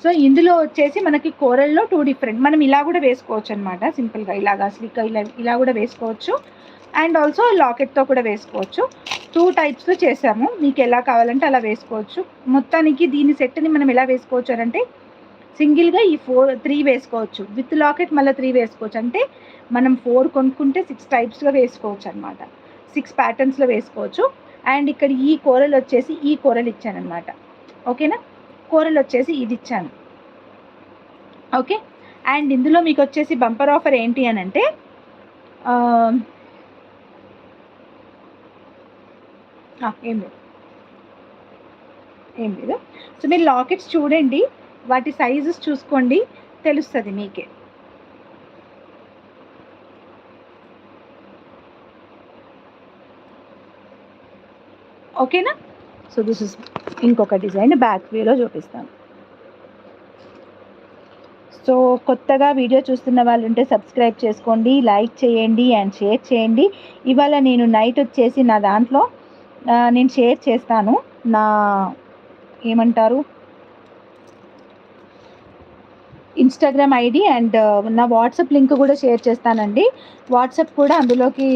So ఇందులో వచ్చేసి మనకి కోరల్లో 2 డిఫరెంట్, మనం ఇలా కూడా వేసుకోవచ్చు అనమాట. సింపుల్గా ఇలాగా స్లిక్ ఇలా కూడా వేసుకోవచ్చు. అండ్ ఆల్సో లాకెట్తో కూడా వేసుకోవచ్చు. 2 టైప్స్లో చేసాము. మీకు ఎలా కావాలంటే అలా వేసుకోవచ్చు. మొత్తానికి దీని సెట్ని మనం ఎలా వేసుకోవచ్చు అని అంటే, సింగిల్గా ఈ 3 వేసుకోవచ్చు, విత్ లాకెట్ మళ్ళీ 3 వేసుకోవచ్చు. అంటే మనం 4 కొనుక్కుంటే 6 టైప్స్లో వేసుకోవచ్చు అనమాట. 6 ప్యాటర్న్స్లో వేసుకోవచ్చు. అండ్ ఇక్కడ ఈ కోరల్ వచ్చేసి ఈ కోరల్ ఇచ్చాను అనమాట. ఓకేనా, కోరల్ వచ్చేసి ఇది ఇచ్చాను. ఓకే, అండ్ ఇందులో మీకు వచ్చేసి బంపర్ ఆఫర్ ఏంటి అని అంటే, ఏం లేదు. సో మీరు లాకెట్స్ చూడండి, వాటి సైజెస్ చూసుకోండి, తెలుస్తుంది మీకే. ఓకేనా. సో దిస్ ఇస్ ఇంకొక డిజైన్, బ్యాక్ వ్యూలో చూపిస్తాను. సో కొత్తగా వీడియో చూస్తున్న వాళ్ళు ఉంటే సబ్స్క్రైబ్ చేసుకోండి, లైక్ చేయండి అండ్ షేర్ చేయండి. ఇవాళ నేను నైట్ వచ్చేసి నా దాంట్లో నేను షేర్ చేస్తాను, నా ఏమంటారు ఇన్స్టాగ్రామ్ ఐడి అండ్ నా వాట్సాప్ లింక్ కూడా షేర్ చేస్తానండి. వాట్సాప్ కూడా అందులోకి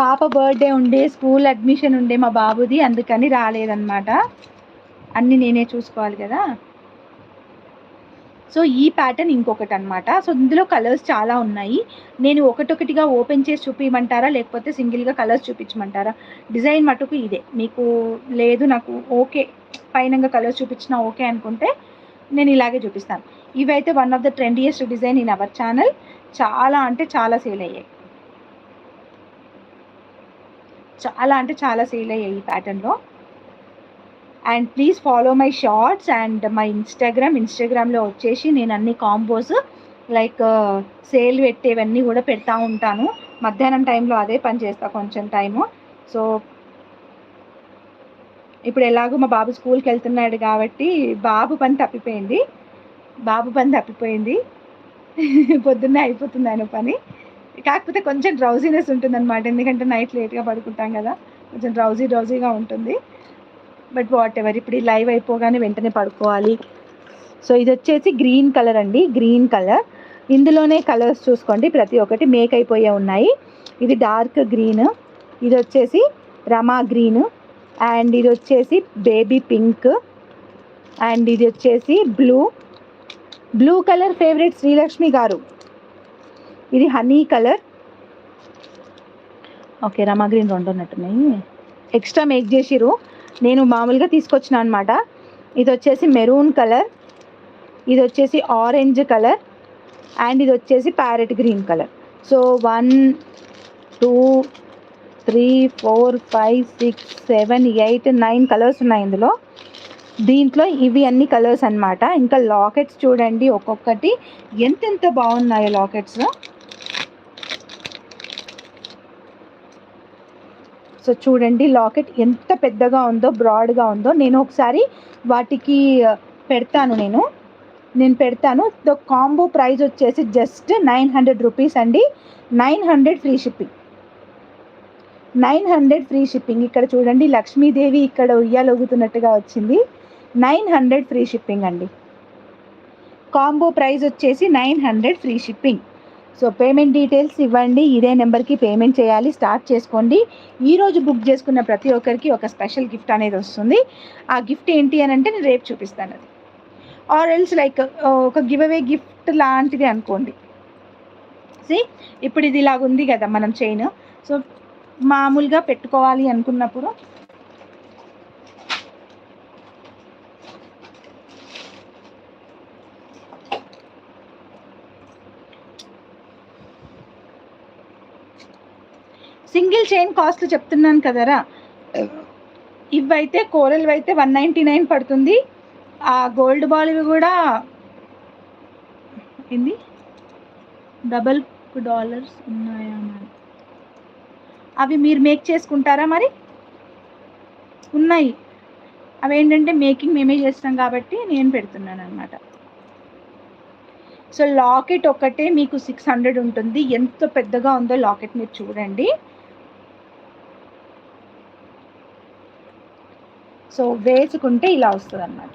పాప బర్త్డే ఉండే, స్కూల్ అడ్మిషన్ ఉండే మా బాబుది, అందుకని రాలేదన్నమాట. అన్నీ నేనే చూసుకోవాలి కదా. సో ఈ ప్యాటర్న్ ఇంకొకటి అనమాట. సో ఇందులో కలర్స్ చాలా ఉన్నాయి. నేను ఒకటొకటిగా ఓపెన్ చేసి చూపించమంటారా, లేకపోతే సింగిల్గా కలర్స్ చూపించమంటారా? డిజైన్ మటుకు ఇదే. మీకు లేదు నాకు ఓకే పైనంగా కలర్స్ చూపించినా ఓకే అనుకుంటే నేను ఇలాగే చూపిస్తాను. ఇవైతే one of the trendiest design in our channel. చాలా అంటే చాలా సేల్ అయ్యాయి, చాలా అంటే చాలా సేల్ అయ్యాయి ఈ ప్యాటర్న్లో. And please follow my shorts and my ఇన్స్టాగ్రామ్లో వచ్చేసి నేను అన్ని కాంబోస్ లైక్ సేల్ పెట్టేవన్నీ కూడా పెడతా ఉంటాను. మధ్యాహ్నం టైంలో అదే పని చేస్తా కొంచెం టైము. సో ఇప్పుడు ఎలాగో మా బాబు స్కూల్కి వెళ్తున్నాడు కాబట్టి బాబు పని తప్పిపోయింది, పొద్దున్నే అయిపోతుంది ఆయన పని. కాకపోతే కొంచెం డ్రౌజీనెస్ ఉంటుందన్నమాట, ఎందుకంటే నైట్ లేట్గా పడుకుంటాం కదా, కొంచెం డ్రౌజీగా ఉంటుంది. బట్ వాట్ ఎవర్, ఇప్పుడు ఈ లైవ్ అయిపోగానే వెంటనే పడుకోవాలి. సో ఇది వచ్చేసి గ్రీన్ కలర్ అండి, గ్రీన్ కలర్. ఇందులోనే కలర్స్ చూసుకోండి, ప్రతి ఒక్కటి మేక్ అయిపోయే ఉన్నాయి. ఇది డార్క్ గ్రీన్, ఇది వచ్చేసి రమా గ్రీన్, అండ్ ఇది వచ్చేసి బేబీ పింక్, అండ్ ఇది వచ్చేసి బ్లూ కలర్ ఫేవరెట్ శ్రీలక్ష్మి గారు. ఇది హనీ కలర్. ఓకే, రమా గ్రీన్ 2 ఉన్నట్టున్నాయి, ఎక్స్ట్రా మేక్ చేసిరు, నేను మామూలుగా తీసుకొచ్చిన అనమాట. ఇది వచ్చేసి మెరూన్ కలర్, ఇది వచ్చేసి ఆరెంజ్ కలర్, అండ్ ఇది వచ్చేసి parrot green colour. So 1 2 3 4 5 6 7 8 9 colours ఉన్నాయి ఇందులో. దీంట్లో ఇవి అన్ని కలర్స్ అనమాట. ఇంకా లాకెట్స్ చూడండి, ఒక్కొక్కటి ఎంతెంత బాగున్నాయో లాకెట్స్. సో చూడండి లాకెట్ ఎంత పెద్దగా ఉందో, బ్రాడ్గా ఉందో. నేను ఒకసారి వాటికి పెడతాను, నేను పెడతాను. ద కాంబో ప్రైస్ వచ్చేసి జస్ట్ 900 రూపీస్ అండి. 900 ఫ్రీ షిప్పింగ్, 900 ఫ్రీ షిప్పింగ్. ఇక్కడ చూడండి లక్ష్మీదేవి ఇక్కడ ఉయ్యాలొగుతున్నట్టుగా వచ్చింది. 900 ఫ్రీ షిప్పింగ్ అండి. కాంబో ప్రైస్ వచ్చేసి 900 free shipping. So payment details ఇవ్వండి, ఇదే నెంబర్కి పేమెంట్ చేయాలి, స్టార్ట్ చేసుకోండి. ఈరోజు బుక్ చేసుకున్న ప్రతి ఒక్కరికి ఒక స్పెషల్ గిఫ్ట్ అనేది వస్తుంది. ఆ గిఫ్ట్ ఏంటి అని అంటే నేను రేపు చూపిస్తాను. అది ఆర్ ఎల్స్ లైక్ ఒక గివ్ అవే గిఫ్ట్ లాంటిది అనుకోండి. ఇప్పుడు ఇది ఇలాగ ఉంది కదా మనం చైన్. సో మామూలుగా పెట్టుకోవాలి అనుకున్నప్పుడు సింగిల్ చైన్ కాస్ట్ చెప్తున్నాను కదరా, ఇవైతే కోరల్ అయితే 199 పడుతుంది. ఆ గోల్డ్ బాల్వి కూడా ఏంది $12 ఉన్నాయా మరి, అవి మీరు మేక్ చేసుకుంటారా మరి? ఉన్నాయి, అవి ఏంటంటే మేకింగ్ మేమే చేస్తాం కాబట్టి నేను పెడుతున్నాను అనమాట. సో లాకెట్ ఒకటే మీకు 600 ఉంటుంది. ఎంత పెద్దగా ఉందో లాకెట్ మీరు చూడండి. సో వేసుకుంటే ఇలా వస్తుంది అన్నమాట.